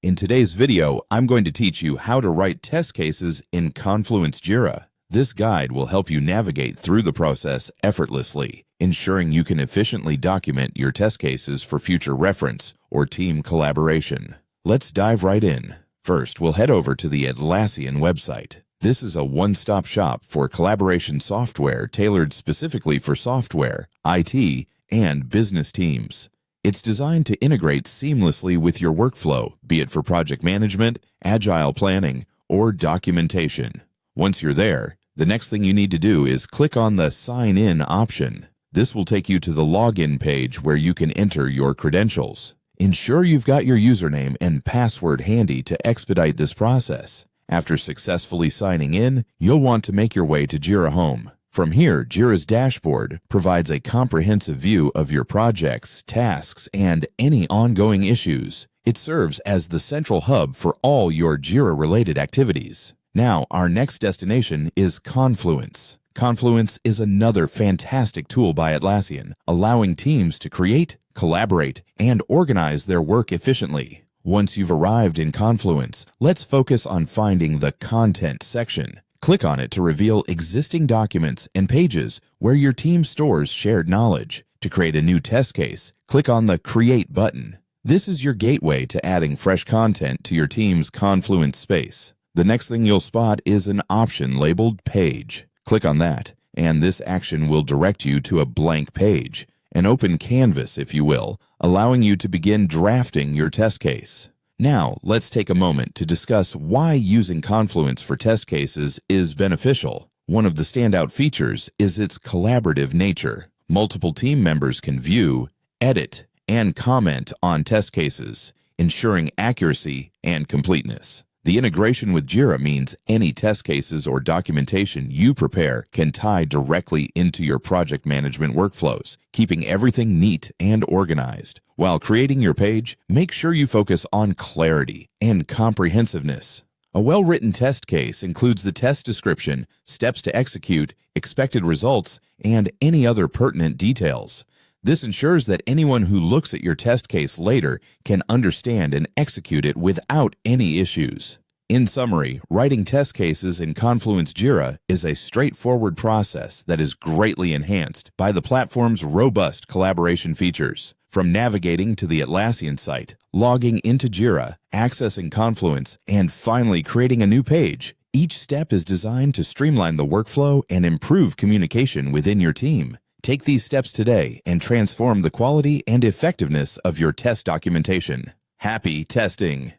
In today's video, I'm going to teach you how to write test cases in Confluence Jira. This guide will help you navigate through the process effortlessly, ensuring you can efficiently document your test cases for future reference or team collaboration. Let's dive right in. First, we'll head over to the Atlassian website. This is a one-stop shop for collaboration software tailored specifically for software, IT, and business teams. It's designed to integrate seamlessly with your workflow, be it for project management, agile planning, or documentation. Once you're there, the next thing you need to do is click on the Sign In option. This will take you to the login page where you can enter your credentials. Ensure you've got your username and password handy to expedite this process. After successfully signing in, you'll want to make your way to Jira Home. From here, Jira's dashboard provides a comprehensive view of your projects, tasks, and any ongoing issues. It serves as the central hub for all your Jira-related activities. Now, our next destination is Confluence. Confluence is another fantastic tool by Atlassian, allowing teams to create, collaborate, and organize their work efficiently. Once you've arrived in Confluence, let's focus on finding the Content section. Click on it to reveal existing documents and pages where your team stores shared knowledge. To create a new test case, click on the Create button. This is your gateway to adding fresh content to your team's Confluence space. The next thing you'll spot is an option labeled Page. Click on that, and this action will direct you to a blank page, an open canvas, if you will, allowing you to begin drafting your test case. Now, let's take a moment to discuss why using Confluence for test cases is beneficial. One of the standout features is its collaborative nature. Multiple team members can view, edit, and comment on test cases, ensuring accuracy and completeness. The integration with Jira means any test cases or documentation you prepare can tie directly into your project management workflows, keeping everything neat and organized. While creating your page, make sure you focus on clarity and comprehensiveness. A well-written test case includes the test description, steps to execute, expected results, and any other pertinent details. This ensures that anyone who looks at your test case later can understand and execute it without any issues. In summary, writing test cases in Confluence Jira is a straightforward process that is greatly enhanced by the platform's robust collaboration features. From navigating to the Atlassian site, logging into Jira, accessing Confluence, and finally creating a new page, each step is designed to streamline the workflow and improve communication within your team. Take these steps today and transform the quality and effectiveness of your test documentation. Happy testing!